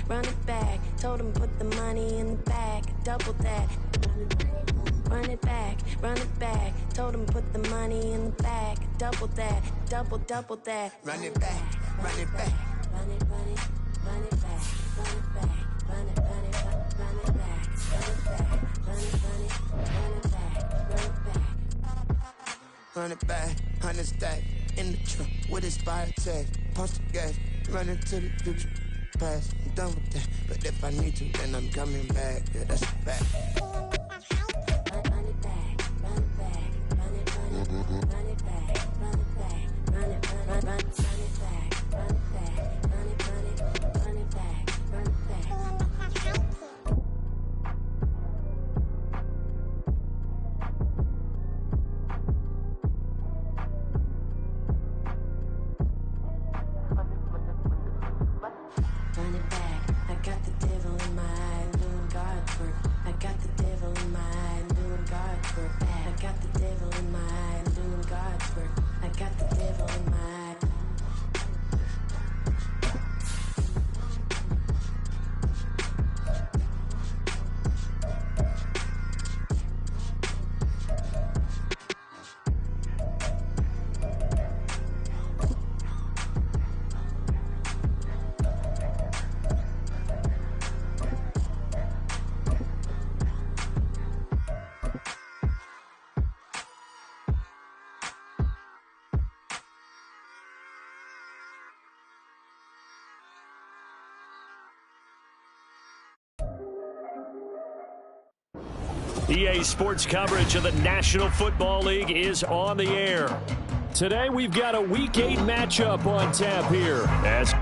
run it back. Told him put the money in the bag, double that. Run it back, run it back. Told him put the money in the bag, double that, double that. Run it back, run it back. Run it, run it, run it back, run it back, run it, run it, run it back, run it back, run it, run it, run it back, run it back. Run it back, 100 stack in the trunk with his fire tag. Punch the gas, running to the future. Past, I'm done with that. But if I need to, then I'm coming back. Yeah, that's a fact. Run it back, run it back, run it, run it, run it back, run it back, run it, run it back, run it back, run it, run it, run it back, run it back. Run it back, I got the devil in my eye, doing God's work. I got the devil in my eye, doing God's work. I got the devil in my eye, doing God's work. I got the devil in my eye. EA Sports coverage of the National Football League is on the air. Today we've got a Week 8 matchup on tap here. As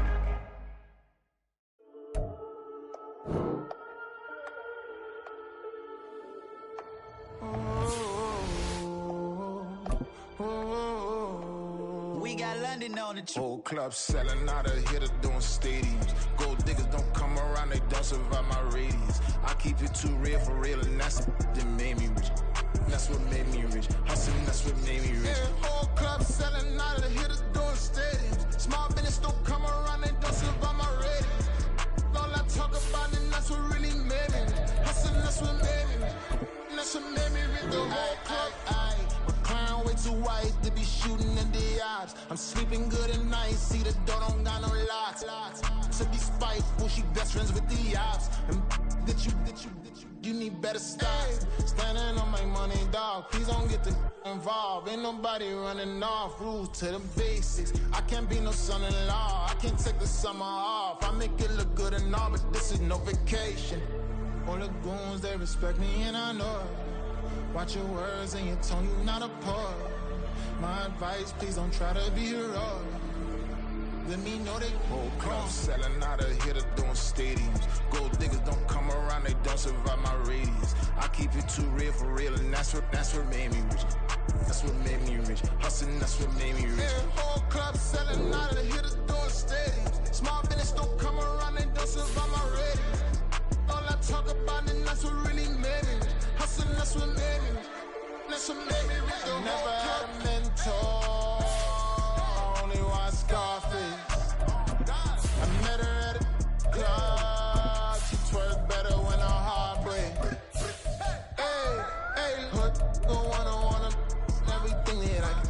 we got London on the trip. Whole club selling out of here to doing stadiums. Gold diggers don't come around, they don't survive my radius. I keep it too real for real, and that's that made me rich. That's what made me rich. Hustling, that's what made me rich. Yeah, whole club selling out of here to doing stadiums. Small business don't come around, they don't survive my radius. All I talk about, and that's what really made me rich. Hustling, that's what made me rich. That's what made me rich. The whole club. My clown way too white to be shooting in the ops. I'm sleeping good at night, see the door don't got no locks. To be spiteful, she best friends with the ops. And you need better stocks. Standing on my money, dog. Please don't get involved. Ain't nobody running off. Rules to the basics. I can't be no son-in-law. I can't take the summer off. I make it look good and all, but this is no vacation. All the goons, they respect me and I know it. Watch your words and your tone, you not a poet. My advice, please don't try to be heroic. Let me know they whole club selling out of here to doing stadiums. Gold diggers don't come around, they don't survive my radius. I keep it too real for real, and that's what made me rich. That's what made me rich. Hustling, that's what made me rich. Yeah, whole club selling out of here to doing stadiums. Small business don't come around, they don't survive my radius. All I talk about, and that's what really made me rich. Hustling, that's what made me rich. That's what made me rich. Never had a mentor, only one Scarface. I met her at a club, she twerk better when her heart break. Hey, hood, go wanna everything that I can.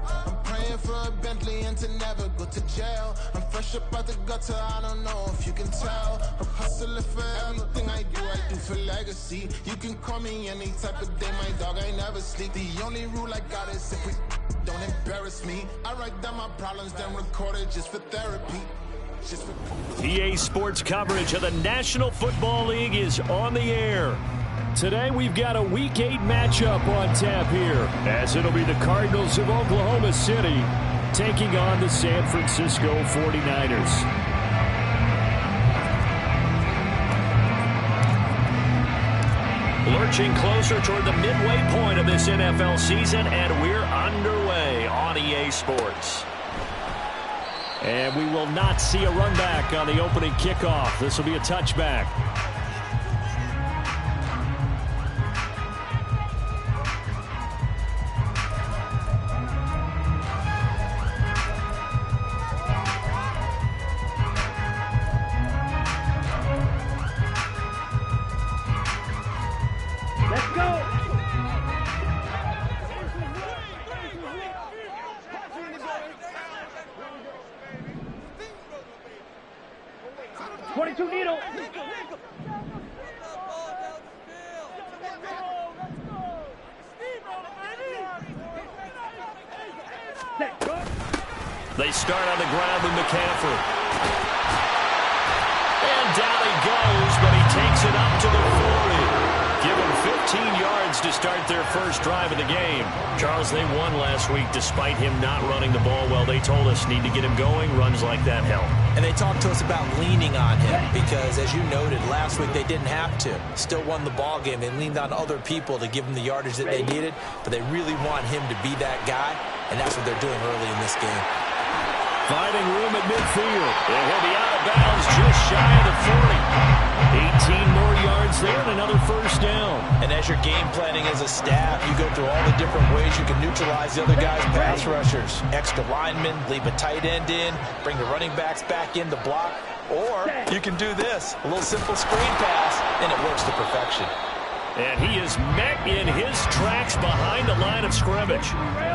I'm praying for a Bentley and to never go to jail. I'm fresh up out the gutter, I don't know if you can tell. I'm hustling for everything I do for legacy. You can call me any type of day, my dog, I never sleep. The only rule I got is if we don't embarrass me. I write down my problems, then record it just for therapy. EA Sports coverage of the National Football League is on the air. Today we've got a Week 8 matchup on tap here, as it'll be the Cardinals of Oklahoma City taking on the San Francisco 49ers. Lurching closer toward the midway point of this NFL season, and we're underway on EA Sports. And we will not see a run back on the opening kickoff. This will be a touchback. 22 needle. They start on the ground with McCaffrey. And down he goes, but he takes it up to the 40. Give him 15 yards to start their first drive of the game. Charles, they won last week despite him not running the ball well. They told us need to get him going. Runs like that help. And they talked to us about leaning on him because, as you noted, last week they didn't have to. Still won the ball game. They leaned on other people to give them the yardage that they needed, but they really want him to be that guy, and that's what they're doing early in this game. Finding room at midfield. And he'll be out of bounds just shy of the 40. 18 more yards there and another first down. And as you're game planning as a staff, you go through all the different ways you can neutralize the other guy's pass rushers. Extra linemen, leave a tight end in, bring the running backs back in to block. Or you can do this, a little simple screen pass, and it works to perfection. And he is met in his tracks behind the line of scrimmage.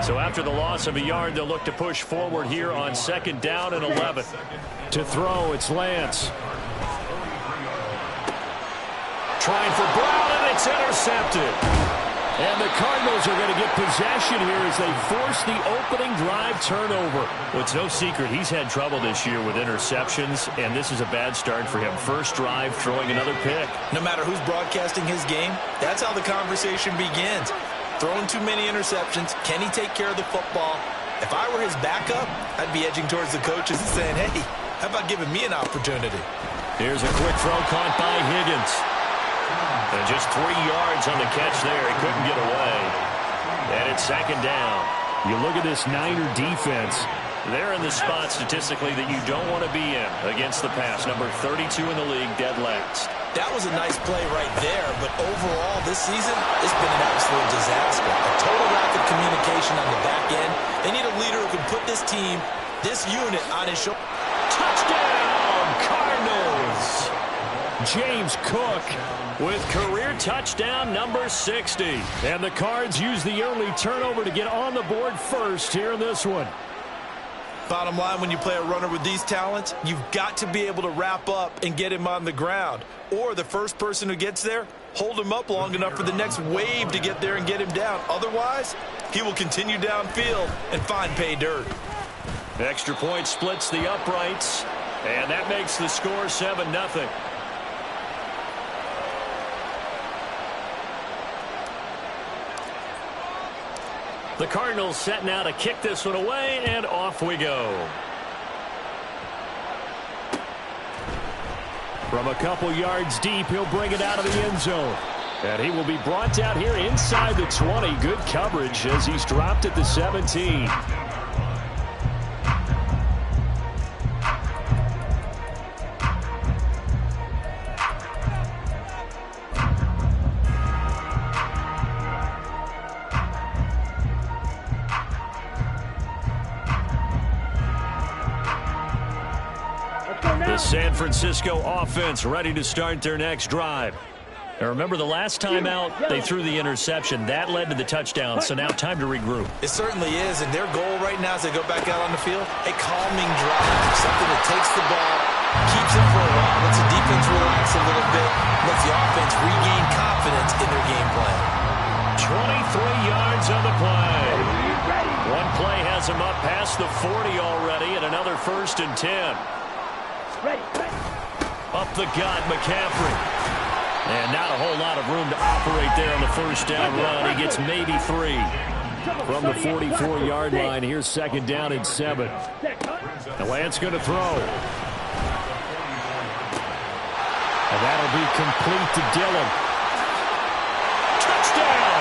So after the loss of a yard, they'll look to push forward here on 2nd down and 11. To throw, it's Lance. Trying for Brown, and it's intercepted. And the Cardinals are going to get possession here as they force the opening drive turnover. Well, it's no secret he's had trouble this year with interceptions, and this is a bad start for him. First drive, throwing another pick. No matter who's broadcasting his game, that's how the conversation begins. Throwing too many interceptions. Can he take care of the football? If I were his backup, I'd be edging towards the coaches and saying, hey, how about giving me an opportunity? Here's a quick throw caught by Higgins. And just 3 yards on the catch there. He couldn't get away. And it's 2nd down. You look at this Niner defense. They're in the spot statistically that you don't want to be in against the pass. Number 32 in the league, dead last. That was a nice play right there, but overall this season, it's been an absolute disaster. A total lack of communication on the back end. They need a leader who can put this team, this unit on his shoulder. Touchdown, Cardinals! James Cook with career touchdown number 60. And the Cards use the early turnover to get on the board first here in this one. Bottom line, when you play a runner with these talents, you've got to be able to wrap up and get him on the ground. Or the first person who gets there, hold him up long enough for the next wave to get there and get him down. Otherwise, he will continue downfield and find pay dirt. Extra point splits the uprights, and that makes the score 7-0. The Cardinals set now to kick this one away, and off we go. From a couple yards deep, he'll bring it out of the end zone. And he will be brought down here inside the 20. Good coverage as he's dropped at the 17. San Francisco offense ready to start their next drive. Now remember, the last time out, they threw the interception. That led to the touchdown, so now time to regroup. It certainly is, and their goal right now as they go back out on the field, a calming drive, something that takes the ball, keeps it for a while, lets the defense relax a little bit, lets the offense regain confidence in their game plan. 23 yards on the play. One play has him up past the 40 already, and another 1st and 10. Up the gut, McCaffrey. And not a whole lot of room to operate there on the first down run. He gets maybe 3 from the 44-yard line. Here's 2nd down and 7. And Lance going to throw. And that'll be complete to Dillon. Touchdown!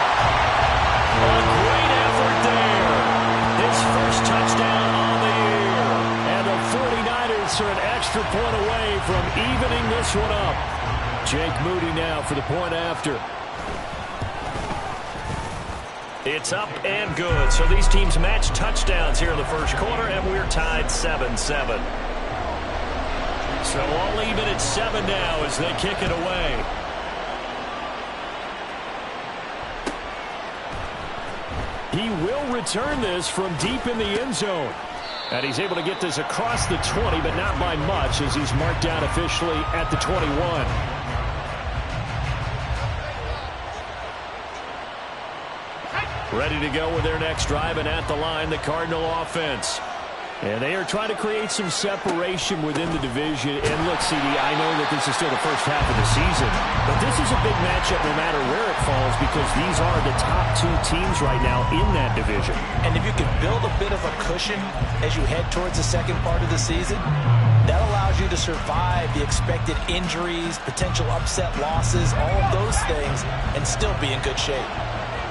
A great effort there. His first touchdown on the year. And the 49ers are an extra point away from evening this one up. Jake Moody now for the point after. It's up and good. So these teams match touchdowns here in the first quarter, and we're tied 7-7. So all even at 7 now as they kick it away. He will return this from deep in the end zone. And he's able to get this across the 20, but not by much, as he's marked down officially at the 21. Ready to go with their next drive, and at the line, the Cardinal offense. And they are trying to create some separation within the division. And look, CD, I know that this is still the first half of the season, but this is a big matchup no matter where it falls, because these are the top two teams right now in that division. And if you can build a bit of a cushion as you head towards the second part of the season, that allows you to survive the expected injuries, potential upset losses, all of those things, and still be in good shape.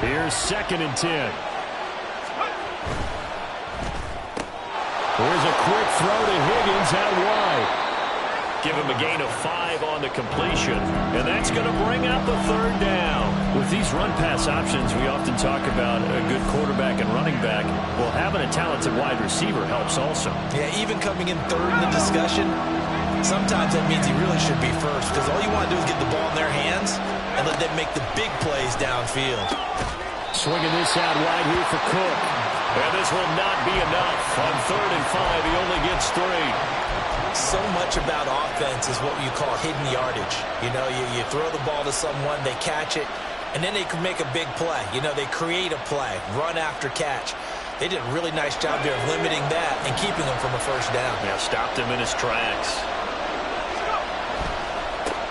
Here's 2nd and 10. Here's a quick throw to Higgins out wide. Give him a gain of 5 on the completion, and that's going to bring up a 3rd down. With these run-pass options, we often talk about a good quarterback and running back. Well, having a talented wide receiver helps also. Yeah, even coming in 3rd in the discussion, sometimes that means he really should be first, because all you want to do is get the ball in their hands and let them make the big plays downfield. Swinging this out wide here for Cook. And this will not be enough. On 3rd and 5, he only gets 3. So much about offense is what you call hidden yardage. You know, you throw the ball to someone, they catch it, and then they can make a big play. You know, they create a play, run after catch. They did a really nice job there of limiting that and keeping him from a 1st down. Yeah, stopped him in his tracks.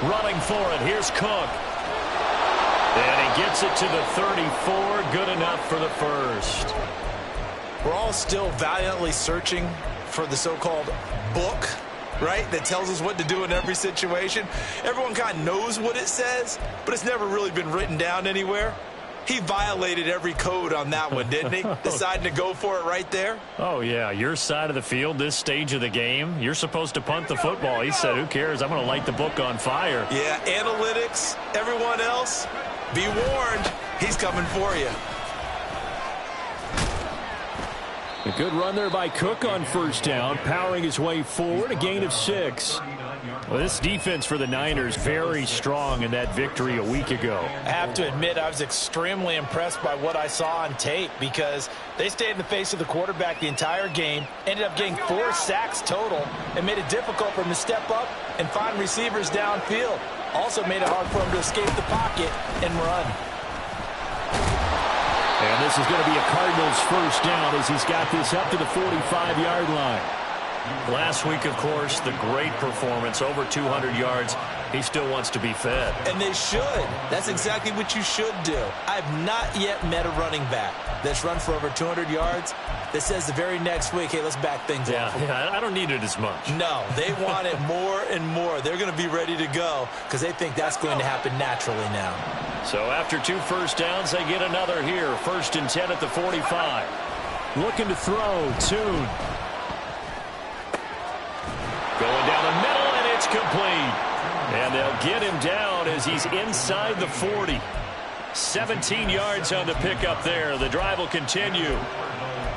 Running for it, here's Cook. And he gets it to the 34, good enough for the 1st. We're all still valiantly searching for the so-called book, right, that tells us what to do in every situation. Everyone kind of knows what it says, but it's never really been written down anywhere. He violated every code on that one, didn't he? Deciding to go for it right there. Oh, yeah, your side of the field, this stage of the game, you're supposed to punt the football. He said, who cares? I'm going to light the book on fire. Yeah, analytics, everyone else, be warned, he's coming for you. A good run there by Cook on 1st down, powering his way forward, a gain of 6. Well, this defense for the Niners very strong in that victory a week ago. I have to admit, I was extremely impressed by what I saw on tape, because they stayed in the face of the quarterback the entire game, ended up getting 4 sacks total, and made it difficult for him to step up and find receivers downfield. Also made it hard for him to escape the pocket and run. And this is going to be a Cardinals 1st down as he's got this up to the 45-yard line. Last week, of course, the great performance, over 200 yards. He still wants to be fed. And they should. That's exactly what you should do. I've not yet met a running back that's run for over 200 yards that says the very next week, hey, let's back things up. Yeah, I don't need it as much. No, they want it more and more. They're going to be ready to go because they think that's going to happen naturally now. So after 2 1st downs, they get another here. 1st and 10 at the 45. Looking to throw, Tune. Going down the middle, and it's complete. And they'll get him down as he's inside the 40. 17 yards on the pickup there. The drive will continue.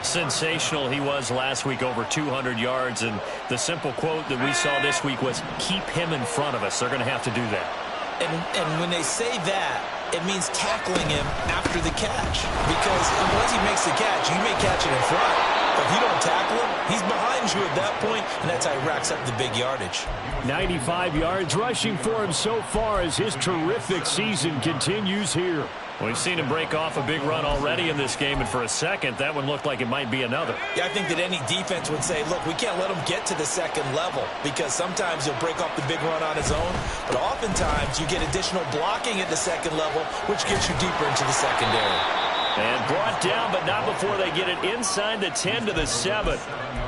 Sensational he was last week, over 200 yards. And the simple quote that we saw this week was, keep him in front of us. They're going to have to do that. And when they say that, it means tackling him after the catch. Because once he makes the catch, you may catch it in front. But if you don't tackle him, he's behind you at that point, and that's how he racks up the big yardage. 95 yards rushing for him so far as his terrific season continues here. We've seen him break off a big run already in this game, and for a second, that one looked like it might be another. Yeah, I think that any defense would say, look, we can't let him get to the second level, because sometimes he'll break off the big run on his own, but oftentimes you get additional blocking at the second level, which gets you deeper into the secondary. And brought down, but not before they get it inside the 10 to the 7.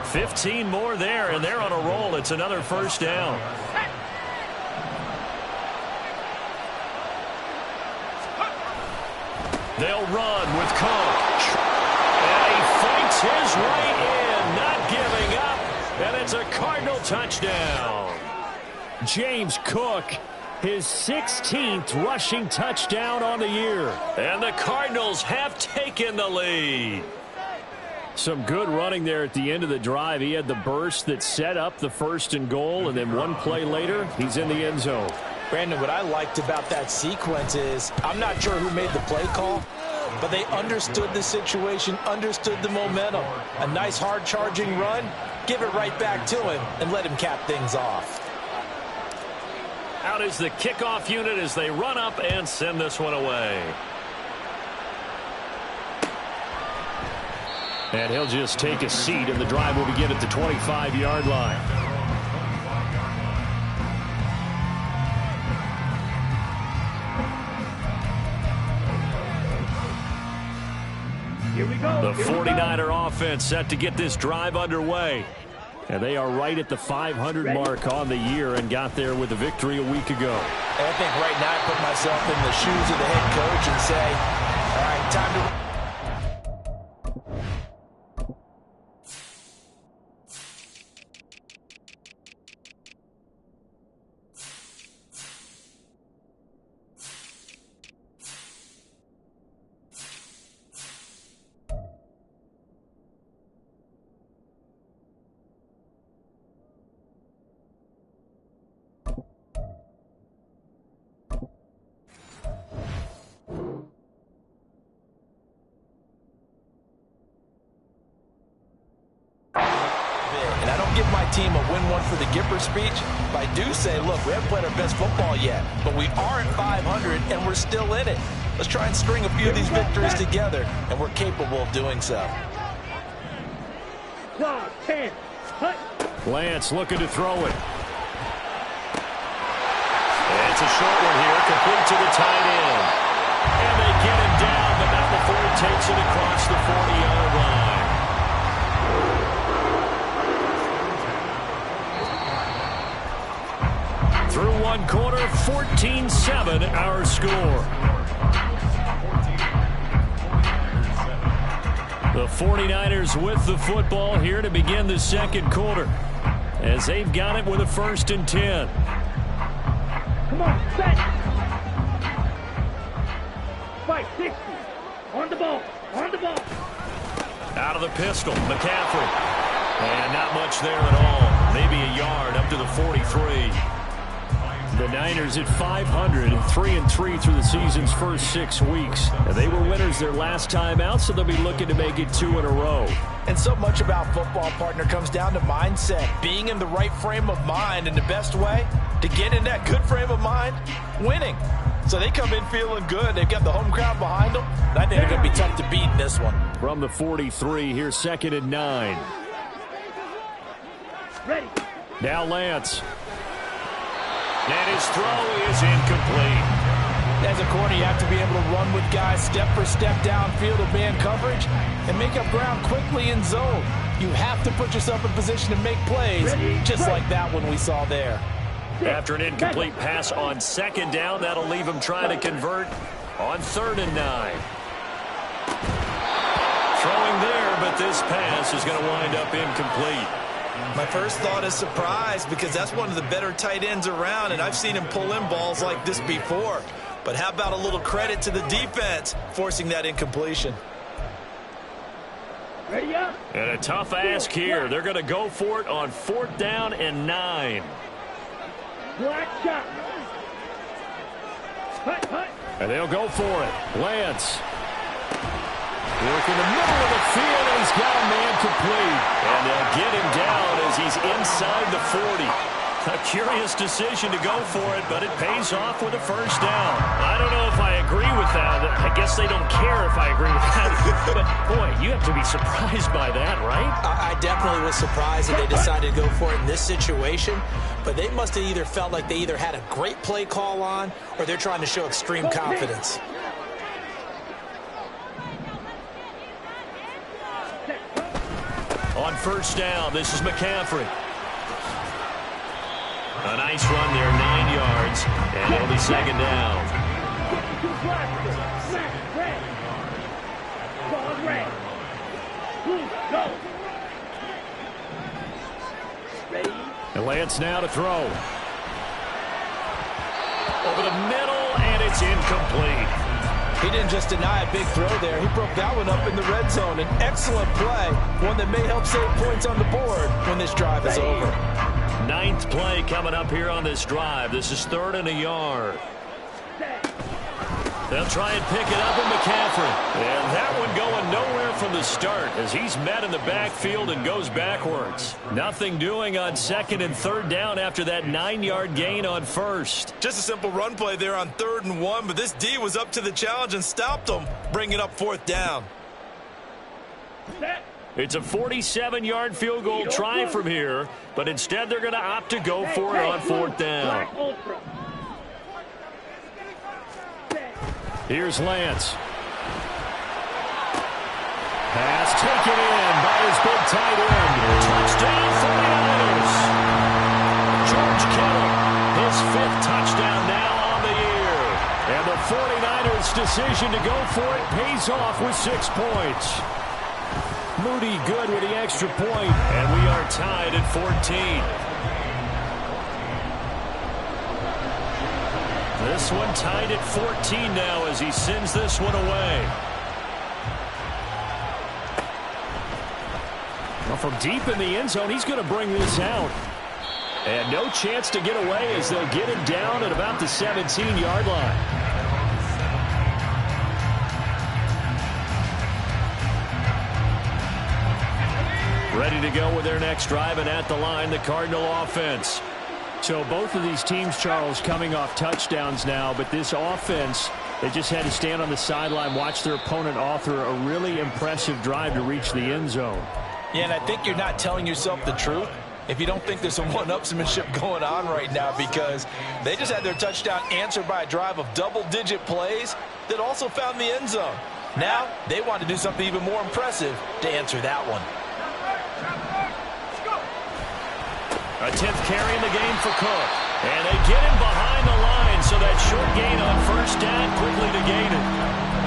15 more there, and they're on a roll. It's another 1st down. They'll run with Cook. And he fights his way in, not giving up. And it's a Cardinal touchdown. James Cook, his 16th rushing touchdown on the year. And the Cardinals have taken the lead. Some good running there at the end of the drive. He had the burst that set up the 1st and goal, and then one play later, he's in the end zone. Brandon, what I liked about that sequence is I'm not sure who made the play call, but they understood the situation, understood the momentum. A nice hard-charging run, give it right back to him, and let him cap things off. Out is the kickoff unit as they run up and send this one away. And he'll just take a seat, and the drive will begin at the 25-yard line. Here we go. The 49er offense set to get this drive underway. And they are right at the 500 mark on the year and got there with a victory a week ago. I think right now I put myself in the shoes of the head coach and say, all right, time to... team a win one for the Gipper speech, but I do say, look, we haven't played our best football yet, but we are at 500 and we're still in it. Let's try and string a few of these victories together, and we're capable of doing so. 10. Lance looking to throw it. And it's a short one here, complete to the tight end. And they get him down, but not before he takes it across the 40-yard line. Through one quarter, 14-7 our score. The 49ers with the football here to begin the second quarter as they've got it with a 1st and 10. Come on, set. 560. On the ball. On the ball. Out of the pistol, McCaffrey. And not much there at all. Maybe a yard up to the 43. The Niners at 500 and 3-3 through the season's first 6 weeks. And they were winners their last time out, so they'll be looking to make it 2 in a row. And so much about football, partner, comes down to mindset. Being in the right frame of mind, and the best way to get in that good frame of mind, winning. So they come in feeling good. They've got the home crowd behind them. I think they're going to be tough to beat in this one. From the 43, here's 2nd and 9. Ready. Now Lance. And his throw is incomplete. As a corner, you have to be able to run with guys step for step downfield of man coverage and make up ground quickly in zone. You have to put yourself in position to make plays, just like that one we saw there. After an incomplete pass on 2nd down, that'll leave him trying to convert on 3rd and 9. Throwing there, but this pass is going to wind up incomplete. My first thought is surprise, because that's one of the better tight ends around, and I've seen him pull in balls like this before. But how about a little credit to the defense forcing that incompletion? Ready up. And a tough ask here. They're going to go for it on 4th down and 9. Black shot. Hut, hut. And they'll go for it. Lance. Working the middle of the field, and he's got a man complete. And they'll get him down as he's inside the 40. A curious decision to go for it, but it pays off with a 1st down. I don't know if I agree with that. I guess they don't care if I agree with that. But, boy, you have to be surprised by that, right? I definitely was surprised that they decided to go for it in this situation. But they must have either felt like they either had a great play call on, or they're trying to show extreme confidence. On 1st down, this is McCaffrey. A nice run there, 9 yards, and it'll be 2nd down. And Lance now to throw. Over the middle, and it's incomplete. He didn't just deny a big throw there. He broke that one up in the red zone. An excellent play, one that may help save points on the board when this drive is over. 9th play coming up here on this drive. This is 3rd and a yard. They'll try and pick it up with McCaffrey. And that one going nowhere from the start as he's met in the backfield and goes backwards. Nothing doing on 2nd and 3rd down after that 9-yard gain on 1st. Just a simple run play there on 3rd and 1, but this D was up to the challenge and stopped them, bringing up 4th down. It's a 47-yard field goal try from here, but instead they're going to opt to go for it on 4th down. Here's Lance. Pass taken in by his big tight end. Touchdown 49ers. George Kittle, his 5th touchdown now on the year. And the 49ers' decision to go for it pays off with 6 points. Moody good with the extra point, and we are tied at 14. This one tied at 14 now as he sends this one away. Well, from deep in the end zone, he's going to bring this out. And no chance to get away as they'll get him down at about the 17-yard line. Ready to go with their next drive, and at the line, the Cardinal offense. So both of these teams, Charles, coming off touchdowns now, but this offense, they just had to stand on the sideline, watch their opponent author a really impressive drive to reach the end zone. Yeah, and I think you're not telling yourself the truth if you don't think there's some one-upsmanship going on right now, because they just had their touchdown answered by a drive of double-digit plays that also found the end zone. Now they want to do something even more impressive to answer that one. A 10th carry in the game for Cook. And they get him behind the line, so that short gain on 1st down quickly negated.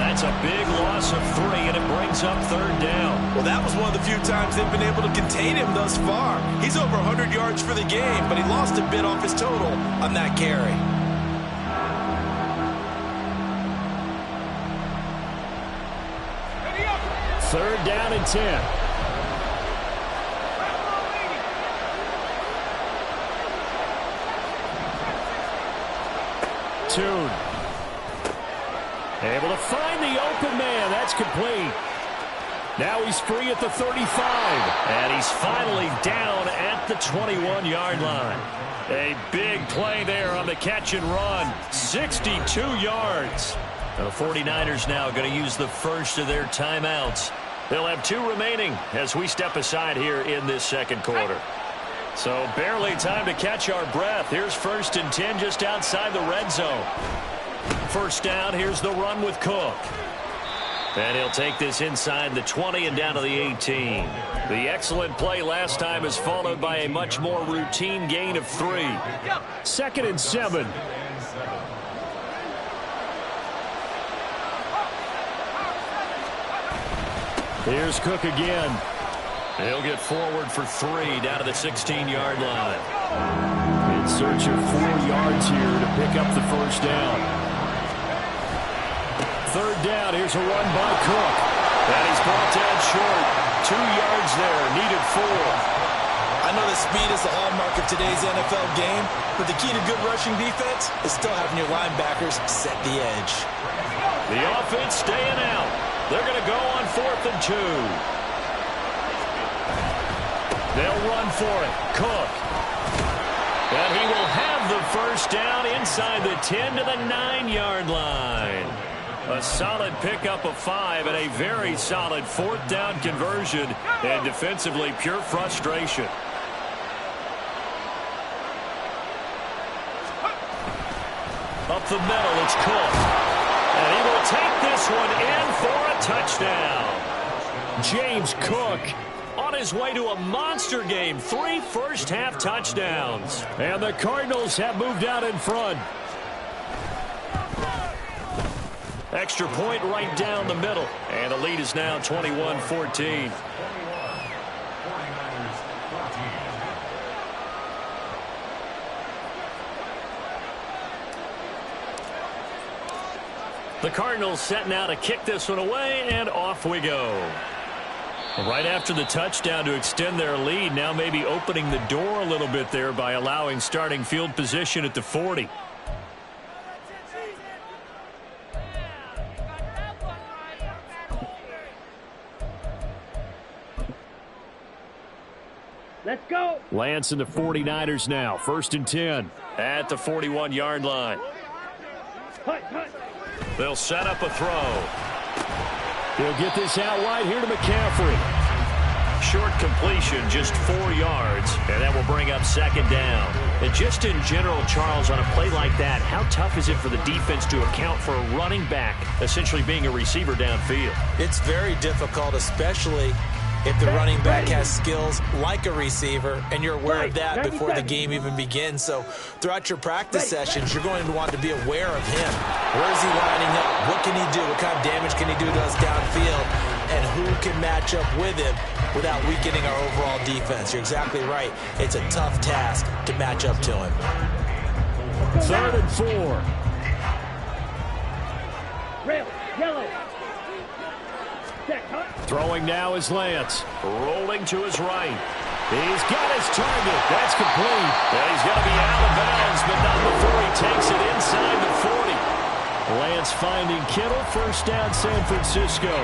That's a big loss of 3, and it brings up 3rd down. Well, that was one of the few times they've been able to contain him thus far. He's over 100 yards for the game, but he lost a bit off his total on that carry. Third down and 10. Tune. Able to find the open man. That's complete. Now he's free at the 35. And he's finally down at the 21-yard line. A big play there on the catch and run. 62 yards. The 49ers now going to use the first of their timeouts. They'll have 2 remaining as we step aside here in this 2nd quarter. So barely time to catch our breath. Here's 1st and 10 just outside the red zone. 1st down, here's the run with Cook. And he'll take this inside the 20 and down to the 18. The excellent play last time is followed by a much more routine gain of 3. 2nd and 7. Here's Cook again. He'll get forward for 3 down to the 16-yard line. In search of 4 yards here to pick up the 1st down. 3rd down, here's a run by Cook. And he's brought down short. 2 yards there, needed 4. I know that speed is the hallmark of today's NFL game, but the key to good rushing defense is still having your linebackers set the edge. The offense staying out. They're going to go on 4th and 2. They'll run for it. Cook. And he will have the 1st down inside the 10 to the 9-yard line. A solid pickup of 5 and a very solid 4th down conversion. And defensively, pure frustration. Up the middle, it's Cook. And he will take this one in for a touchdown. James Cook on his way to a monster game. 3 first-half touchdowns. And the Cardinals have moved out in front. Extra point right down the middle. And the lead is now 21-14. The Cardinals setting out to kick this one away, and off we go. Right after the touchdown to extend their lead, now maybe opening the door a little bit there by allowing starting field position at the 40. Let's go. Lance and the 49ers now. 1st and 10 at the 41-yard line. They'll set up a throw. He'll get this out wide here to McCaffrey. Short completion, just 4 yards, and that will bring up 2nd down. And just in general, Charles, on a play like that, how tough is it for the defense to account for a running back essentially being a receiver downfield? It's very difficult, especially if the running back has skills like a receiver, and you're aware of that before the game even begins. So throughout your practice sessions, you're going to want to be aware of him. Where is he lining up? What can he do? What kind of damage can he do to us downfield? And who can match up with him without weakening our overall defense? You're exactly right. It's a tough task to match up to him. 3rd and 4. Red, yellow. Throwing now is Lance. Rolling to his right. He's got his target. That's complete. And he's going to be out of bounds, but not before he takes it inside the 40. Lance finding Kittle. 1st down, San Francisco.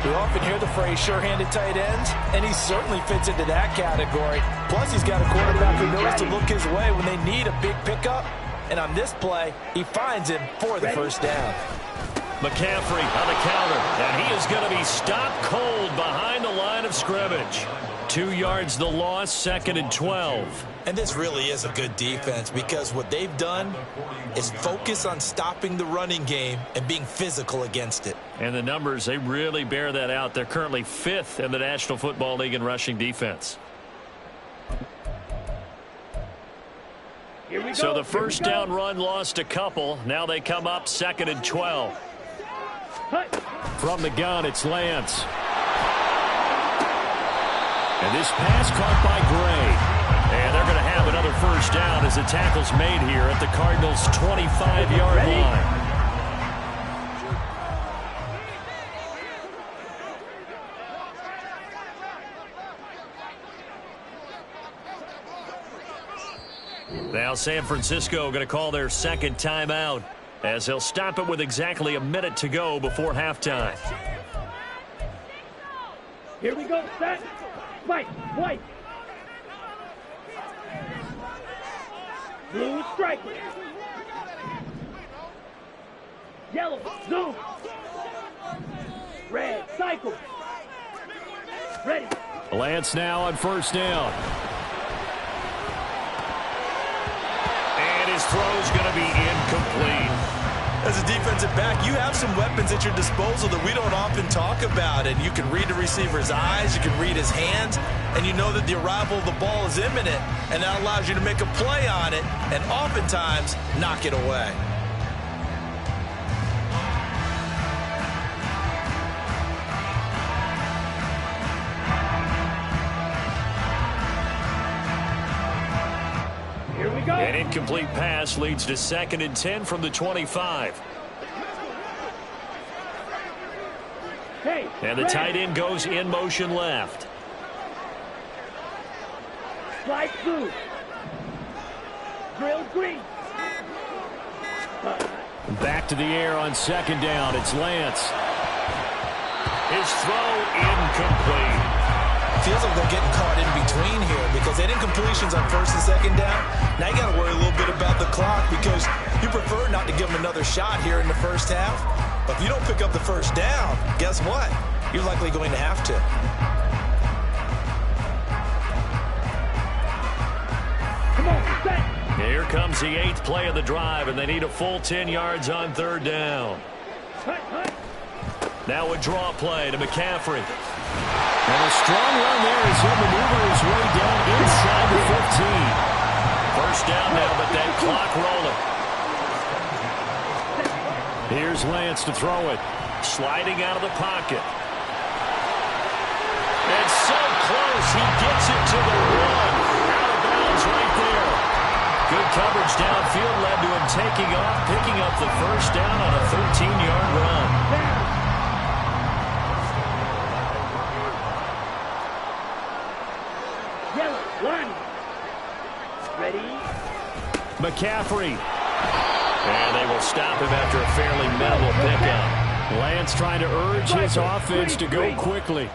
You often hear the phrase sure-handed tight ends, and he certainly fits into that category. Plus, he's got a quarterback who knows to look his way when they need a big pickup. And on this play, he finds him for the 1st down. McCaffrey on the counter, and he is going to be stopped cold behind the line of scrimmage. 2 yards the loss, 2nd and 12. And this really is a good defense because what they've done is focus on stopping the running game and being physical against it. And the numbers, they really bear that out. They're currently 5th in the National Football League in rushing defense. Here we go. So the 1st down run lost a couple. Now they come up 2nd and 12. From the gun, it's Lance. And this pass caught by Gray. And they're going to have another 1st down as the tackle's made here at the Cardinals' 25-yard line. Now San Francisco going to call their 2nd timeout as they'll stop it with exactly a minute to go before halftime. Here we go, set. White, white. Blue striker. Yellow, zoom. Red, cycle. Ready. Lance now on 1st down. And his throw's going to be incomplete. As a defensive back, you have some weapons at your disposal that we don't often talk about. And you can read the receiver's eyes, you can read his hands, and you know that the arrival of the ball is imminent. And that allows you to make a play on it and oftentimes knock it away. An incomplete pass leads to 2nd and 10 from the 25. And the tight end goes in motion left. Slide through. Drill green. Back to the air on 2nd down. It's Lance. His throw incomplete. Feels like they're getting caught in between here because they did completions on 1st and 2nd down. Now you got to worry a little bit about the clock because you prefer not to give them another shot here in the 1st half. But if you don't pick up the 1st down, guess what? You're likely going to have to. Come on, set. Here comes the 8th play of the drive, and they need a full 10 yards on 3rd down. Now a draw play to McCaffrey. And a strong run there as he'll maneuver his way down inside the 15. 1st down now, but that clock rolling. Here's Lance to throw it. Sliding out of the pocket. And so close, he gets it to the 1. Out of bounds right there. Good coverage downfield led to him taking off, picking up the 1st down on a 13-yard run. McCaffrey. And they will stop him after a fairly minimal pickup. Lance trying to urge his offense to go quickly.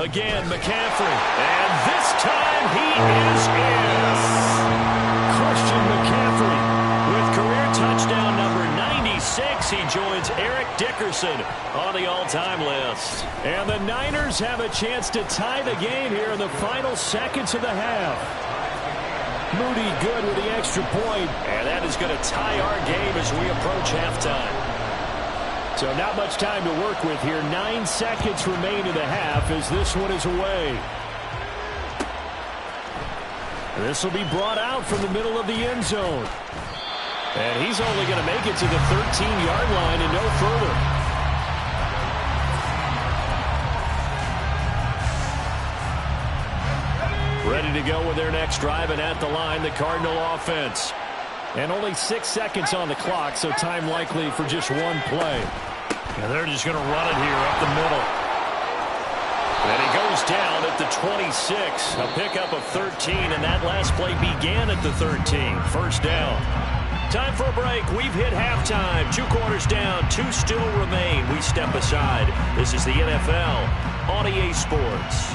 Again, McCaffrey. And this time he is in. Christian McCaffrey with career touchdown number 96. He joins Eric Dickerson on the all-time list. And the Niners have a chance to tie the game here in the final seconds of the half. Moody good with the extra point. And that is going to tie our game as we approach halftime. So not much time to work with here. 9 seconds remain in the half as this one is away. This will be brought out from the middle of the end zone. And he's only going to make it to the 13-yard line and no further. Ready to go with their next drive, and at the line, the Cardinal offense. And only 6 seconds on the clock, so time likely for just one play. And they're just going to run it here up the middle. And he goes down at the 26. A pickup of 13, and that last play began at the 13. First down. Time for a break. We've hit halftime. 2 quarters down, 2 still remain. We step aside. This is the NFL on EA Sports.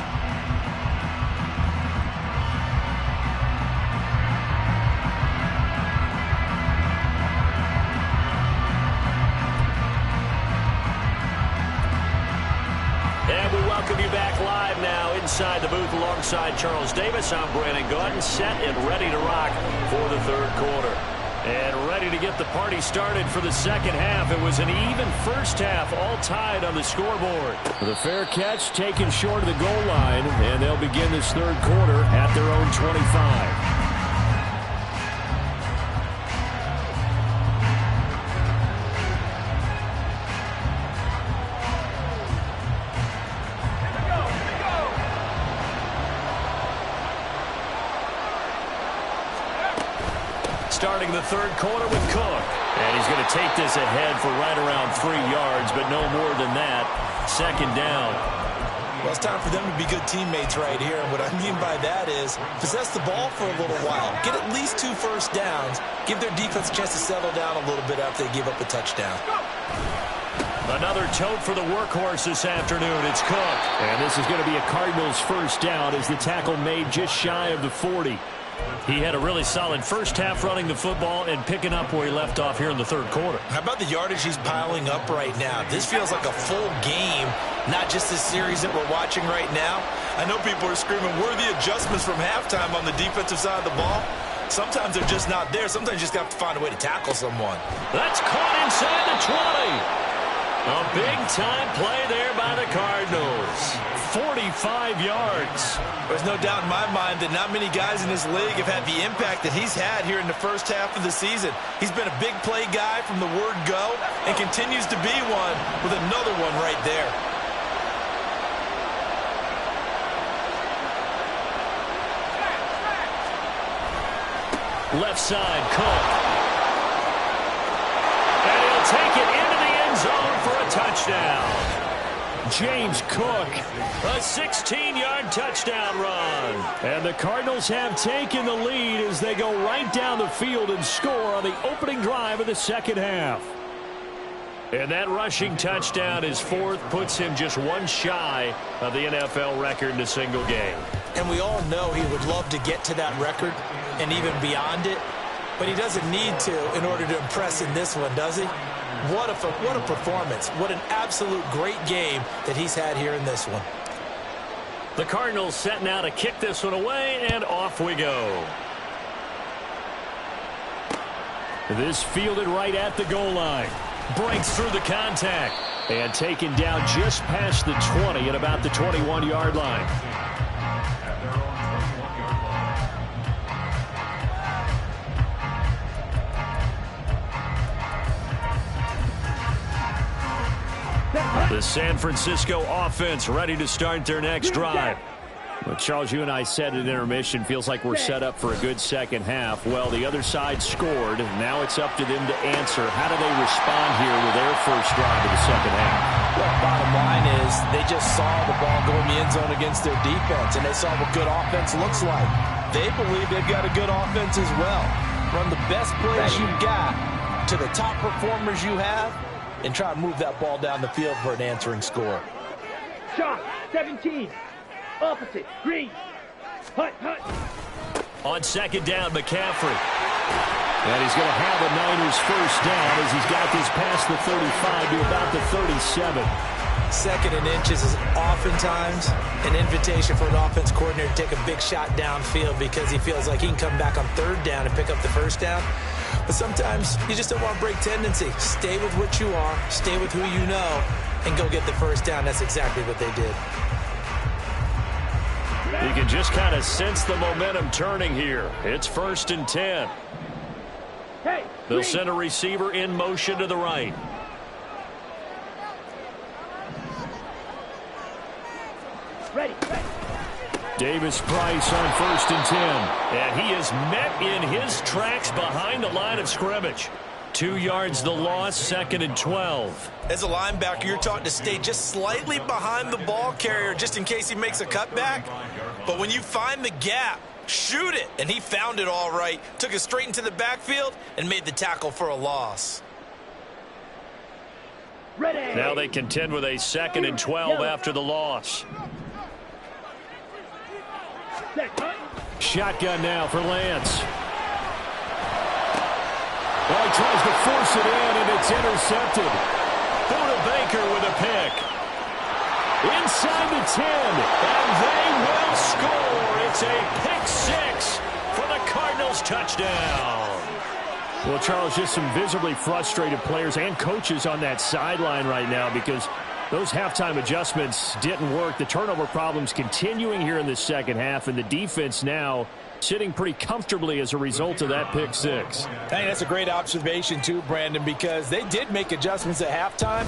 Welcome you back live now inside the booth alongside Charles Davis. I'm Brandon Gordon, set and ready to rock for the third quarter. And ready to get the party started for the second half. It was an even first half, all tied on the scoreboard. The fair catch taken short of the goal line, and they'll begin this third quarter at their own 25. Starting the third quarter with Cook. And he's going to take this ahead for right around 3 yards, but no more than that. Second down. Well, it's time for them to be good teammates right here. And what I mean by that is possess the ball for a little while. Get at least 2 first downs. Give their defense a chance to settle down a little bit after they give up a touchdown. Another tote for the workhorse this afternoon. It's Cook. And this is going to be a Cardinals first down as the tackle made just shy of the 40. He had a really solid first half running the football and picking up where he left off here in the third quarter. How about the yardage he's piling up right now? This feels like a full game, not just the series that we're watching right now. I know people are screaming, where are the adjustments from halftime on the defensive side of the ball? Sometimes they're just not there. Sometimes you just have to find a way to tackle someone. That's caught inside the 20. A big-time play there by the Cardinals. 45 yards. There's no doubt in my mind that not many guys in this league have had the impact that he's had here in the first half of the season. He's been a big play guy from the word go and continues to be one with another one right there. Left side, Cook. And he'll take it into the end zone for a touchdown. James Cook, a 16-yard touchdown run. And the Cardinals have taken the lead as they go right down the field and score on the opening drive of the second half. And that rushing touchdown, his 4th, puts him just 1 shy of the NFL record in a single game. And we all know he would love to get to that record and even beyond it, but he doesn't need to in order to impress in this one, does he? What a performance. What an absolute great game that he's had here in this one. The Cardinals set now to kick this one away, and off we go. This fielded right at the goal line. Breaks through the contact. And taken down just past the 20 at about the 21-yard line. The San Francisco offense ready to start their next drive. Well, Charles, you and I said at intermission, feels like we're set up for a good second half. Well, the other side scored. Now it's up to them to answer. How do they respond here with their first drive of the second half? Well, bottom line is they just saw the ball go in the end zone against their defense, and they saw what good offense looks like. They believe they've got a good offense as well. Run the best plays you've got to the top performers you have, and try to move that ball down the field for an answering score. Shot, 17. Opposite. Green. Hut, hut. On second down, McCaffrey. And he's going to have a Niners first down as he's got this past the 35 to about the 37. Second and inches is oftentimes an invitation for an offense coordinator to take a big shot downfield because he feels like he can come back on third down and pick up the first down. But sometimes you just don't want to break tendency. Stay with what you are, stay with who you know, and go get the first down. That's exactly what they did. You can just kind of sense the momentum turning here. It's 1st and 10. They'll send a receiver in motion to the right. Ready. Davis Price on 1st and 10. And he is met in his tracks behind the line of scrimmage. 2 yards the loss, 2nd and 12. As a linebacker, you're taught to stay just slightly behind the ball carrier just in case he makes a cutback. But when you find the gap, shoot it. And he found it all right. Took it straight into the backfield and made the tackle for a loss. Ready. Now they contend with a 2nd and 12 after the loss. Shotgun now for Lance. Well, he tries to force it in, and it's intercepted. Buda Baker with a pick. Inside the 10, and they will score. It's a pick 6 for the Cardinals touchdown. Well, Charles, just some visibly frustrated players and coaches on that sideline right now because those halftime adjustments didn't work. The turnover problems continuing here in the second half, and the defense now sitting pretty comfortably as a result of that pick 6. I think that's a great observation too, Brandon, because they did make adjustments at halftime.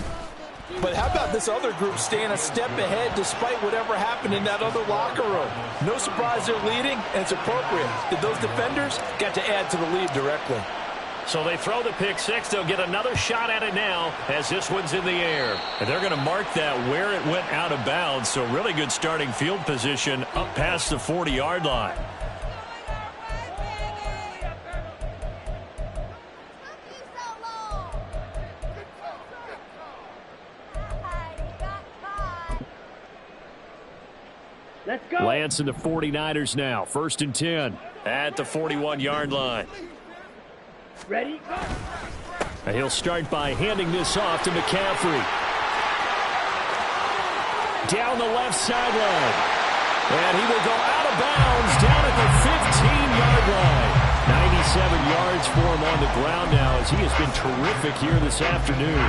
But how about this other group staying a step ahead despite whatever happened in that other locker room? No surprise they're leading, and it's appropriate that those defenders got to add to the lead directly. So they throw the pick 6. They'll get another shot at it now as this one's in the air. And they're going to mark that where it went out of bounds. So really good starting field position up past the 40-yard line. Let's go. Lance and the 49ers now. 1st and 10 at the 41-yard line. Ready? And he'll start by handing this off to McCaffrey. Down the left sideline. And he will go out of bounds down at the 15-yard line. 97 yards for him on the ground now as he has been terrific here this afternoon.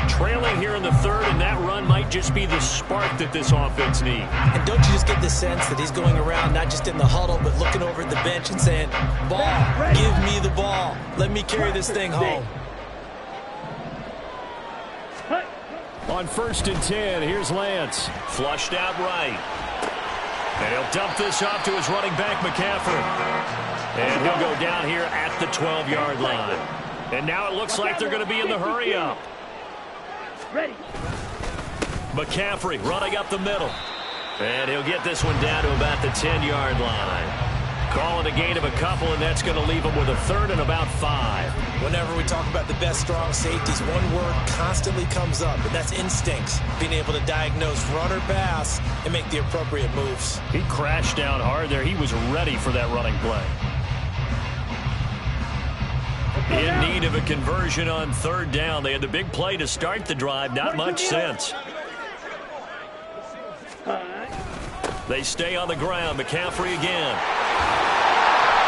Trailing here in the 3rd, and that run might just be the spark that this offense needs. And don't you just get the sense that he's going around not just in the huddle but looking over at the bench and saying, ball, give me the ball. Let me carry this thing home. On 1st and 10, here's Lance. Flushed out right. And he'll dump this off to his running back, McCaffrey. And he'll go down here at the 12-yard line. And now it looks like they're going to be in the hurry-up. Ready. McCaffrey running up the middle. And he'll get this one down to about the 10-yard line. Calling a gain of a couple, and that's going to leave him with a 3rd and about 5. Whenever we talk about the best strong safeties, one word constantly comes up, and that's instincts. Being able to diagnose run or pass and make the appropriate moves. He crashed down hard there. He was ready for that running play. In need of a conversion on 3rd down. They had the big play to start the drive. Not much sense. They stay on the ground. McCaffrey again.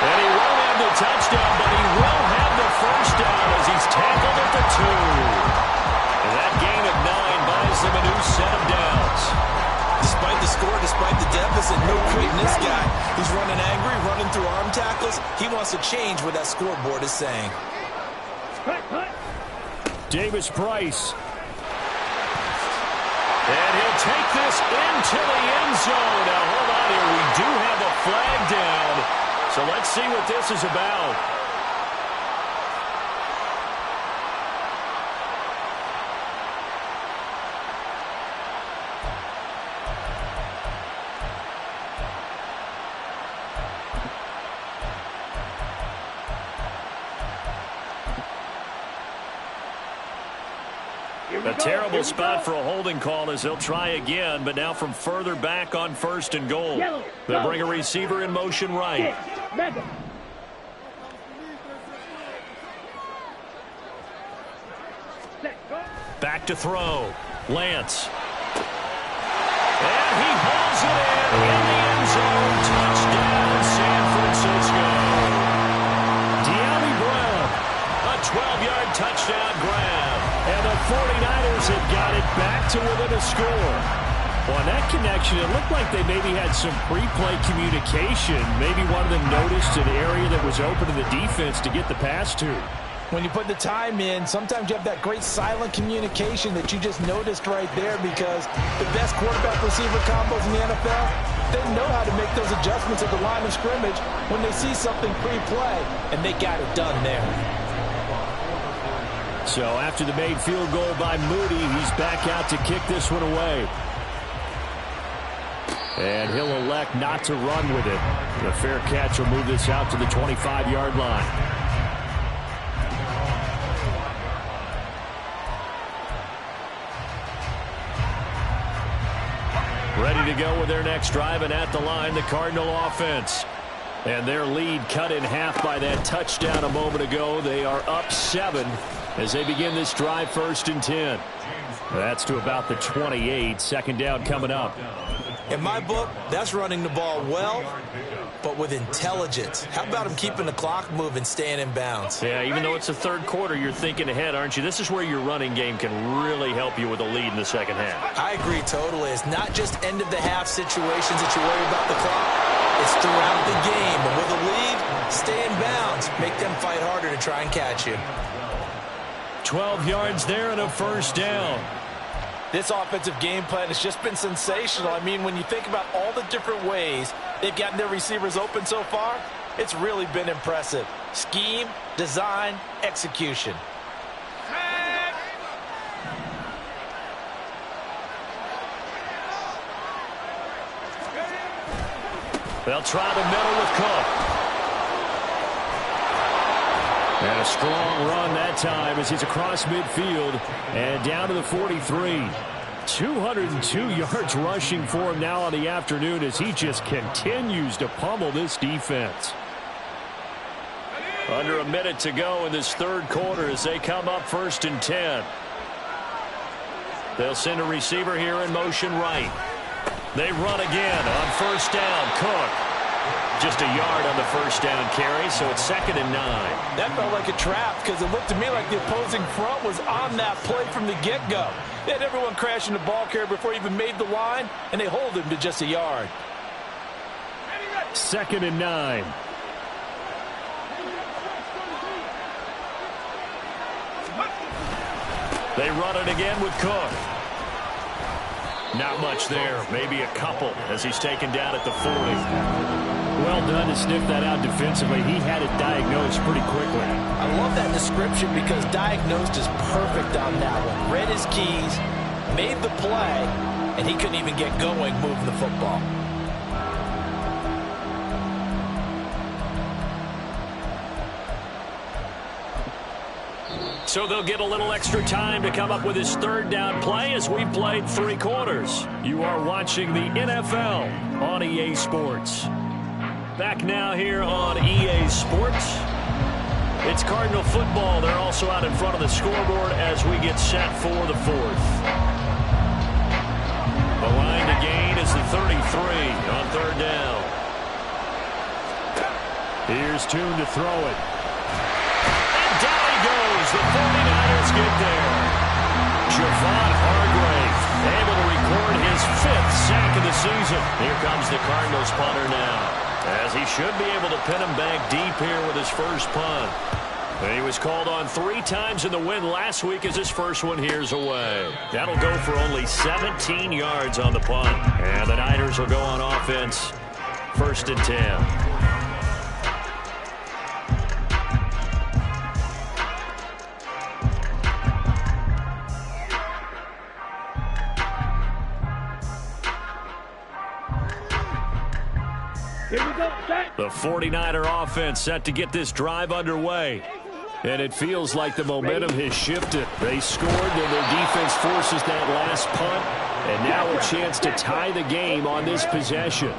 And he won't have the touchdown, but he will have the first down as he's tackled at the 2. And that gain of 9 buys them a new set of downs. Despite the score, despite the deficit, no quitting this guy. He's running angry, running through arm tackles. He wants to change what that scoreboard is saying. Davis Price. And he'll take this into the end zone. Now, hold on here. We do have a flag down. So let's see what this is about. You A terrible spot for a holding call as they'll try again, but now from further back on 1st and goal. They'll bring a receiver in motion right. Back to throw. Lance. And he hauls it in the end zone. Touchdown, San Francisco. De'Ami Brown, a 12-yard touchdown grab. And the 49ers have got it back to within a score. Well, on that connection, it looked like they maybe had some pre-play communication. Maybe one of them noticed an area that was open to the defense to get the pass to. When you put the time in, sometimes you have that great silent communication that you just noticed right there, because the best quarterback-receiver combos in the NFL, they know how to make those adjustments at the line of scrimmage when they see something pre-play, and they got it done there. So after the made field goal by Moody, he's back out to kick this one away. And he'll elect not to run with it. The fair catch will move this out to the 25-yard line. Ready to go with their next drive, and at the line, the Cardinal offense. And their lead cut in half by that touchdown a moment ago. They are up 7 as they begin this drive, 1st and 10. That's to about the 28. 2nd down coming up. In my book, that's running the ball well, but with intelligence. How about him keeping the clock moving, staying in bounds? Yeah, even though it's the 3rd quarter, you're thinking ahead, aren't you? This is where your running game can really help you with a lead in the 2nd half. I agree totally. It's not just end-of-the-half situations that you worry about the clock. It's throughout the game. And with a lead, stay in bounds. Make them fight harder to try and catch you. 12 yards there and a 1st down. This offensive game plan has just been sensational. I mean, when you think about all the different ways they've gotten their receivers open so far, it's really been impressive. Scheme, design, execution. They'll try the middle with Cook. And a strong run that time as he's across midfield and down to the 43. 202 yards rushing for him now on the afternoon as he just continues to pummel this defense. Under a minute to go in this 3rd quarter as they come up 1st and 10. They'll send a receiver here in motion right. They run again on 1st down. Cook. Just a yard on the 1st down carry, so it's 2nd and 9. That felt like a trap because it looked to me like the opposing front was on that play from the get-go. They had everyone crashing the ball carrier before he even made the line, and they hold him to just a yard. 2nd and 9. They run it again with Cook. Not much there, maybe a couple as he's taken down at the 40. Well done to sniff that out defensively. He had it diagnosed pretty quickly. I love that description because diagnosed is perfect on that one. Read his keys, made the play, and he couldn't even get going moving the football. So they'll get a little extra time to come up with his 3rd down play as we played 3 quarters. You are watching the NFL on EA Sports. Back now here on EA Sports. It's Cardinal football. They're also out in front of the scoreboard as we get set for the 4th. The line to gain is the 33 on 3rd down. Here's Tune to throw it. And down he goes. The 49ers get there. Javon Hargrave able to record his 5th sack of the season. Here comes the Cardinals punter now, as he should be able to pin him back deep here with his 1st punt. And he was called on 3 times in the win last week as his 1st one here's away. That'll go for only 17 yards on the punt. And the Niners will go on offense 1st and 10. Here we go, set. The 49er offense set to get this drive underway. And it feels like the momentum has shifted. They scored, then their defense forces that last punt. And now a chance to tie the game on this possession.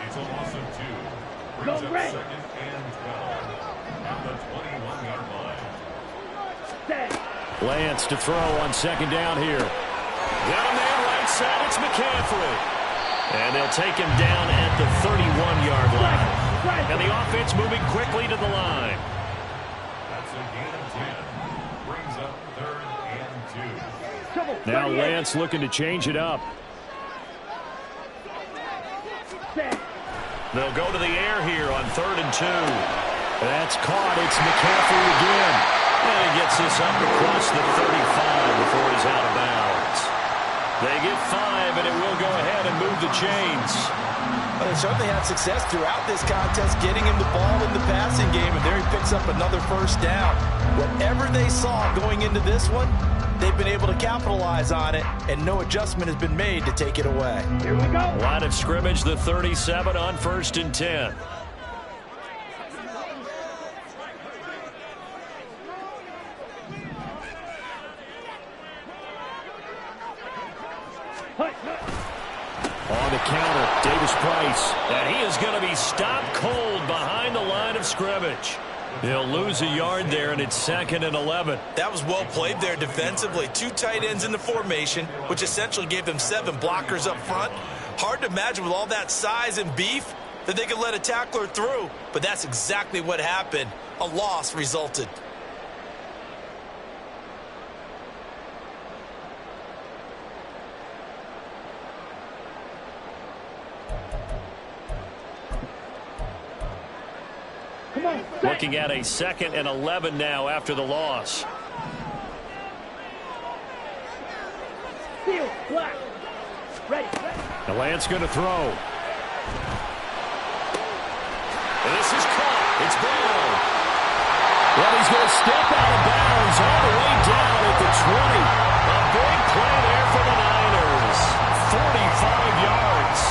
It's a loss of 2. Brings up 2nd and 12 at the 21-yard line. Lance to throw on 2nd down here. Got a man right side. It's McCaffrey. And they'll take him down at the 31-yard line. And the offense moving quickly to the line. That's a gain of 10. Brings up 3rd and 2. Now Lance looking to change it up. They'll go to the air here on 3rd and 2. That's caught. It's McCaffrey again. And he gets this up across the 35 before he's out of bounds. They get 5, and it will go ahead and move the chains. Well, they certainly had success throughout this contest getting him the ball in the passing game, and there he picks up another 1st down. Whatever they saw going into this one, they've been able to capitalize on it, and no adjustment has been made to take it away. Here we go. Line of scrimmage, the 37 on 1st and 10. On the counter, Davis Price. And he is going to be stopped cold behind the line of scrimmage. He'll lose a yard there, and it's 2nd and 11. That was well played there defensively. 2 tight ends in the formation, which essentially gave them 7 blockers up front. Hard to imagine with all that size and beef that they could let a tackler through, but that's exactly what happened. A loss resulted. Looking at a 2nd and 11 now after the loss. Seal, black. Ready. The Lance going to throw. And this is caught. It's Brown. Well, he's going to step out of bounds all the way down at the 20. A big play there for the Niners. 45 yards.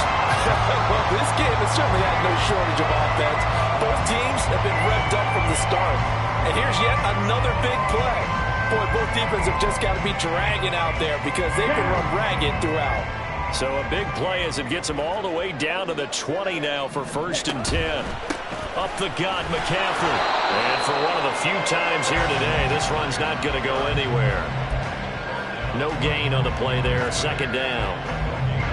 Well, this game has certainly had no shortage of offense. Both teams have been revved up from the start. And here's yet another big play. Boy, both defenses have just got to be dragging out there because they've been run ragged throughout. So a big play as it gets them all the way down to the 20 now for 1st and 10. Up the gut, McCaffrey. And for one of the few times here today, this run's not going to go anywhere. No gain on the play there, 2nd down.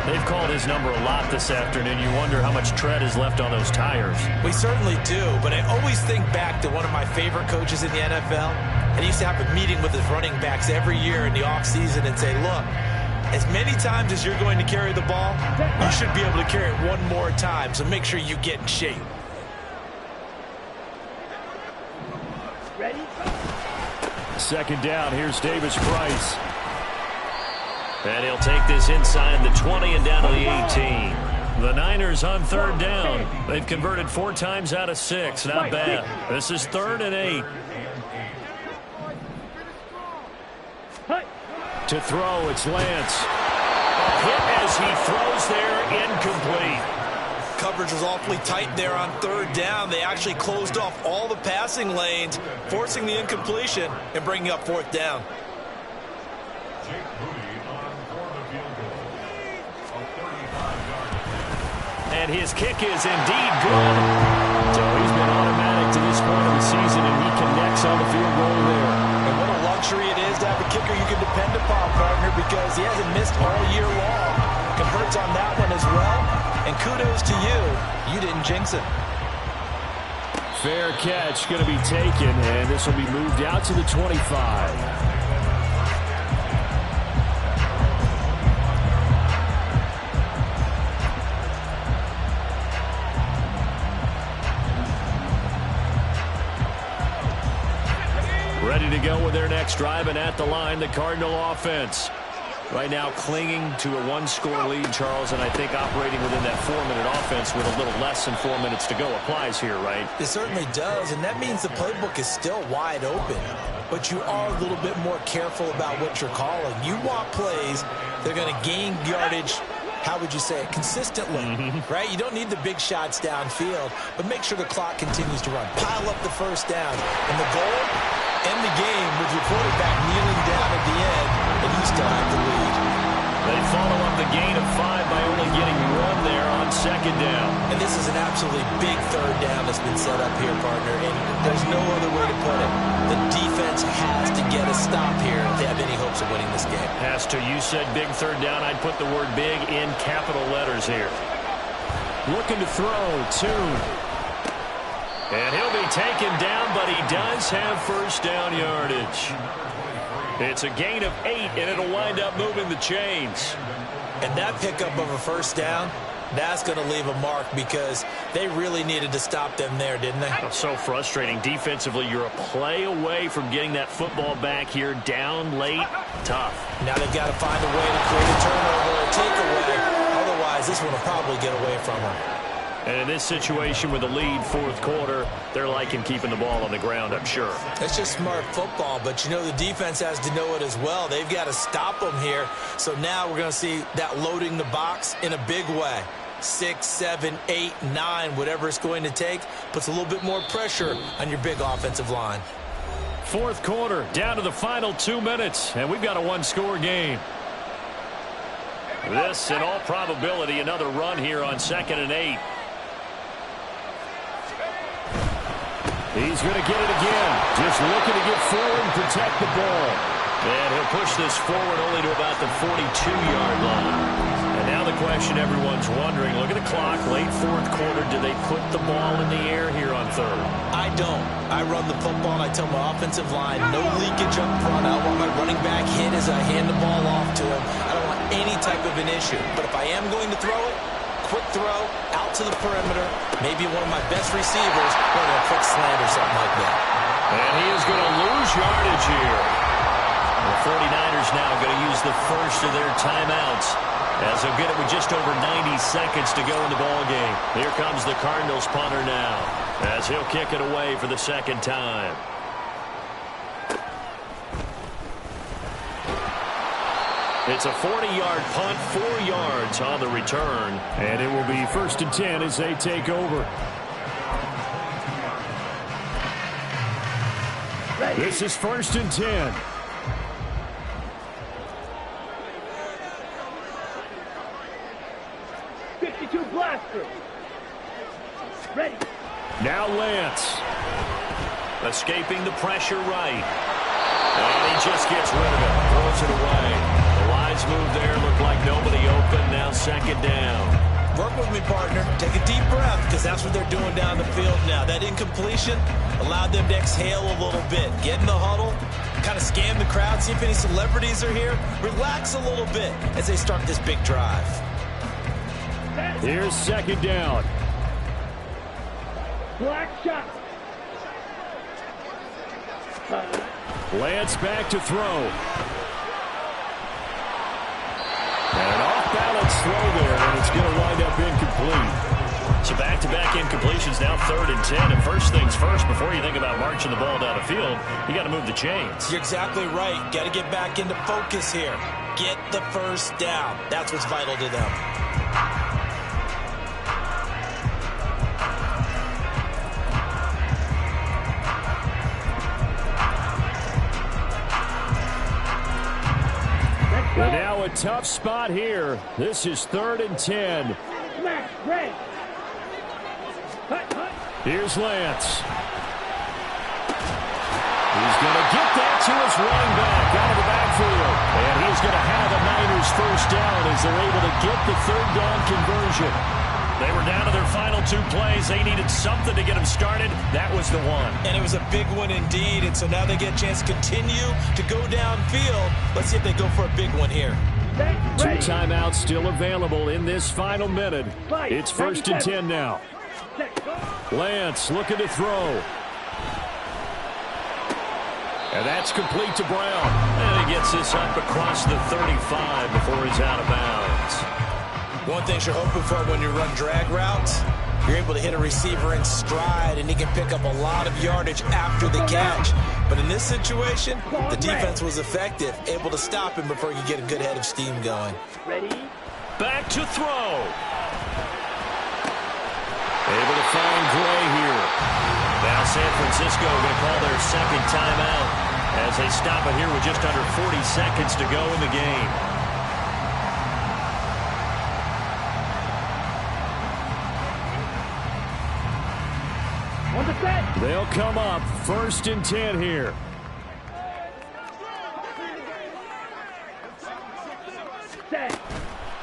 They've called his number a lot this afternoon. You wonder how much tread is left on those tires. We certainly do, but I always think back to one of my favorite coaches in the NFL. And he used to have a meeting with his running backs every year in the offseason and say, look, as many times as you're going to carry the ball, you should be able to carry it one more time, so make sure you get in shape. Ready? 2nd down, here's Davis Price. And he'll take this inside the 20 and down to the 18. The Niners on 3rd down. They've converted 4 times out of 6. Not bad. This is 3rd and 8. To throw, it's Lance. A hit as he throws there, incomplete. Coverage was awfully tight there on 3rd down. They actually closed off all the passing lanes, forcing the incompletion and bringing up 4th down. And his kick is indeed good. So he's been automatic to this point of the season, and he connects on the field goal there. And what a luxury it is to have a kicker you can depend upon, partner, because he hasn't missed all year long. Converts on that one as well. And kudos to you. You didn't jinx it. Fair catch going to be taken, and this will be moved out to the 25. Ready to go with their next drive, and at the line, the Cardinal offense. Right now clinging to a 1-score lead, Charles, and I think operating within that 4-minute offense with a little less than 4 minutes to go applies here, right? It certainly does, and that means the playbook is still wide open. But you are a little bit more careful about what you're calling. You want plays that are going to gain yardage how would you say it, consistently, right? You don't need the big shots downfield, but make sure the clock continues to run. Pile up the first down. And the goal, end the game with your quarterback kneeling down at the end, and you still have the lead. They follow up the gain of 5 by only getting 1 there on second down. And this is an absolutely big third down that's been set up here, partner, and there's no other way to put it. The defense has to get a stop here if they have any hopes of winning this game. Has to. You said big third down. I'd put the word big in capital letters here. Looking to throw, 2. And he'll be taken down, but he does have first down yardage. It's a gain of 8, and it'll wind up moving the chains. And that pickup of a first down, that's going to leave a mark because they really needed to stop them there, didn't they? So frustrating. Defensively, you're a play away from getting that football back here down late. Tough. Now they've got to find a way to create a turnover or a takeaway. Otherwise, this one will probably get away from them. And in this situation with the lead, fourth quarter, they're liking keeping the ball on the ground, I'm sure. It's just smart football, but you know the defense has to know it as well. They've got to stop them here. So now we're going to see that loading the box in a big way. 6, 7, 8, 9, whatever it's going to take, puts a little bit more pressure on your big offensive line. Fourth quarter, down to the final 2 minutes, and we've got a one-score game. This, in all probability, another run here on 2nd and 8. He's going to get it again. Just looking to get forward and protect the ball. And he'll push this forward only to about the 42-yard line. And now the question everyone's wondering, look at the clock, late fourth quarter, do they put the ball in the air here on third? I don't. I run the football and I tell my offensive line, no leakage up front. I want my running back hit as I hand the ball off to him. I don't want any type of an issue. But if I am going to throw it, quick throw, out to the perimeter, maybe one of my best receivers, or a quick slant or something like that. And he is going to lose yardage here. The 49ers now going to use the first of their timeouts as they'll get it with just over 90 seconds to go in the ball game. Here comes the Cardinals punter now as he'll kick it away for the second time. It's a 40-yard punt, 4 yards on the return. And it will be 1st and 10 as they take over. This is 1st and 10. Blaster. Ready. Now Lance. Escaping the pressure right. And he just gets rid of it. Throws it away. The wise move there. Looked like nobody open. Now 2nd down. Work with me, partner. Take a deep breath because that's what they're doing down the field now. That incompletion allowed them to exhale a little bit. Get in the huddle. Kind of scan the crowd. See if any celebrities are here. Relax a little bit as they start this big drive. Here's 2nd down. Black shot. Lance back to throw. And an off-balance throw there, and it's going to wind up incomplete. So back-to-back incompletions, now 3rd and 10. And first things first, before you think about marching the ball down the field, you got to move the chains. You're exactly right. Got to get back into focus here. Get the first down. That's what's vital to them. And now a tough spot here. This is 3rd and 10. Smash, Ray. Here's Lance. He's going to get that to his running back out of the backfield. And he's going to have a Niners first down as they're able to get the 3rd down conversion. They were down to their final 2 plays. They needed something to get them started. That was the one. And it was a big one indeed. And so now they get a chance to continue to go downfield. Let's see if they go for a big one here. 2 timeouts still available in this final minute. It's 1st and 10 now. Lance looking to throw. And that's complete to Brown. And he gets this up across the 35 before he's out of bounds. One thing you're hoping for when you run drag routes, you're able to hit a receiver in stride, and he can pick up a lot of yardage after the catch. But in this situation, the defense was effective, able to stop him before he could get a good head of steam going. Ready? back to throw. Able to find Gray here. Now San Francisco going to call their second timeout as they stop it here with just under 40 seconds to go in the game. On the set. They'll come up 1st and 10 here. Set.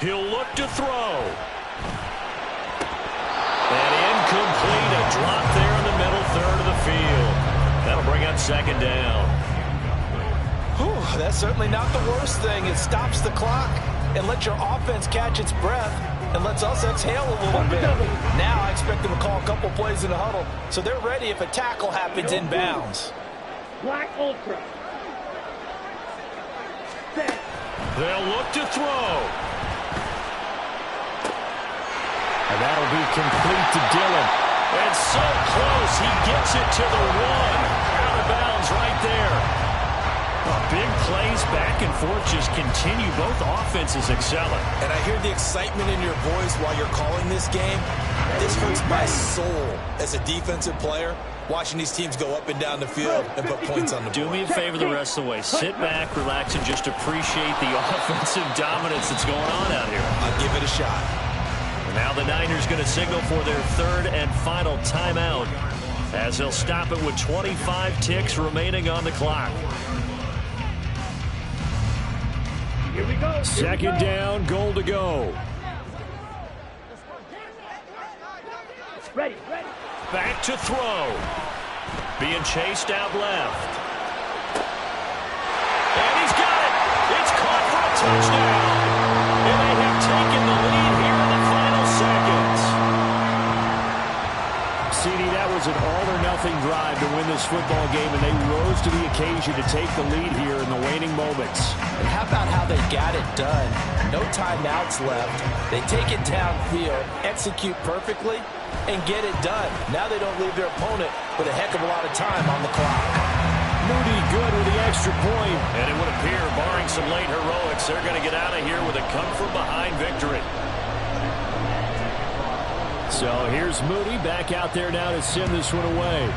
He'll look to throw. And incomplete. A drop there in the middle third of the field. That'll bring up 2nd down. Whew, that's certainly not the worst thing. It stops the clock and lets your offense catch its breath and lets us exhale a little bit. Now I expect them to call a couple plays in the huddle so they're ready if a tackle happens inbounds. Black Ultra. Set. They'll look to throw. And that'll be complete to Dillon. And so close, he gets it to the 1. Out of bounds right there. Big plays back and forth just continue. Both offenses excelling. And I hear the excitement in your voice while you're calling this game. This hurts my soul as a defensive player, watching these teams go up and down the field and put points on the board. Do me a favor the rest of the way. Sit back, relax, and just appreciate the offensive dominance that's going on out here. I'll give it a shot. Now the Niners going to signal for their 3rd and final timeout as they'll stop it with 25 ticks remaining on the clock. Here we go. 2nd down, goal to go. Ready. Back to throw. Being chased out left. And he's got it. It's caught for a touchdown. And they have taken the lead here in the final seconds. CD, that was an all-or-nothing drive to win this football game, and they rose to the occasion to take the lead here in the waning moments. And how about how they got it done? No timeouts left. They take it downfield, execute perfectly, and get it done. Now they don't leave their opponent with a heck of a lot of time on the clock. Moody good with the extra point. And it would appear, barring some late heroics, they're going to get out of here with a come-from-behind victory. So here's Moody back out there now to send this one away.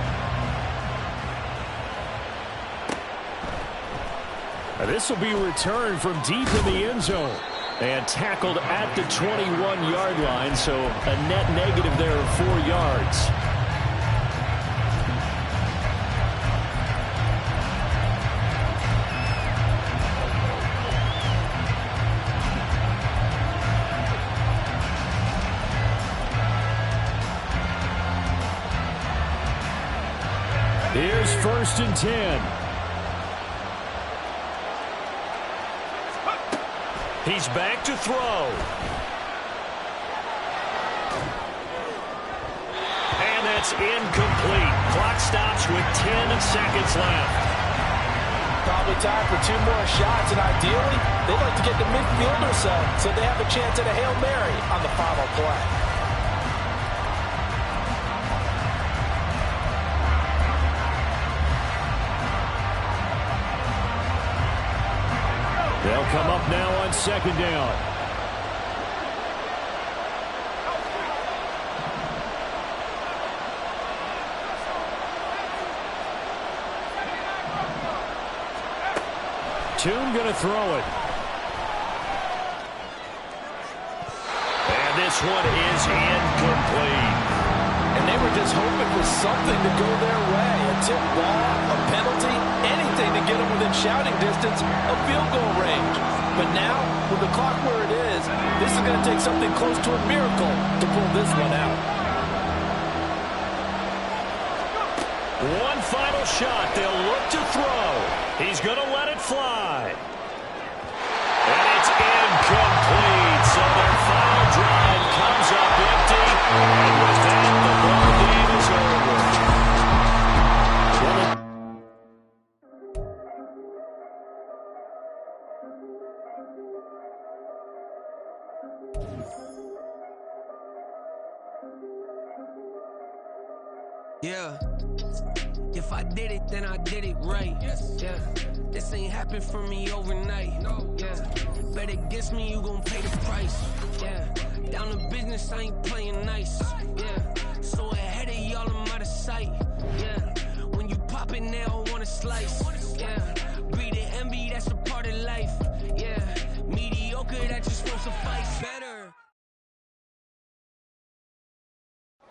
This will be returned from deep in the end zone. And tackled at the 21-yard line, so a net negative there of 4 yards. Here's 1st and 10. He's back to throw. And that's incomplete. Clock stops with 10 seconds left. Probably time for 2 more shots, and ideally, they'd like to get the midfield or so they have a chance at a Hail Mary on the final play. They'll come up now on 2nd down. Tune going to throw it. And this one is incomplete. And they were just hoping for something to go their way. A tip ball, a penalty, anything to get them within shouting distance of field goal range. But now, with the clock where it is, this is going to take something close to a miracle to pull this one out. One final shot. They'll look to throw. He's going to let it fly. And it's incomplete. So their final drive comes up empty. And with that, the ball game is over. If I did it, then I did it right. Yeah, this ain't happened for me overnight. Yeah, bet against me, you gon' pay the price. Yeah, down to business, I ain't playing nice. Yeah, so ahead of y'all, I'm out of sight. Yeah.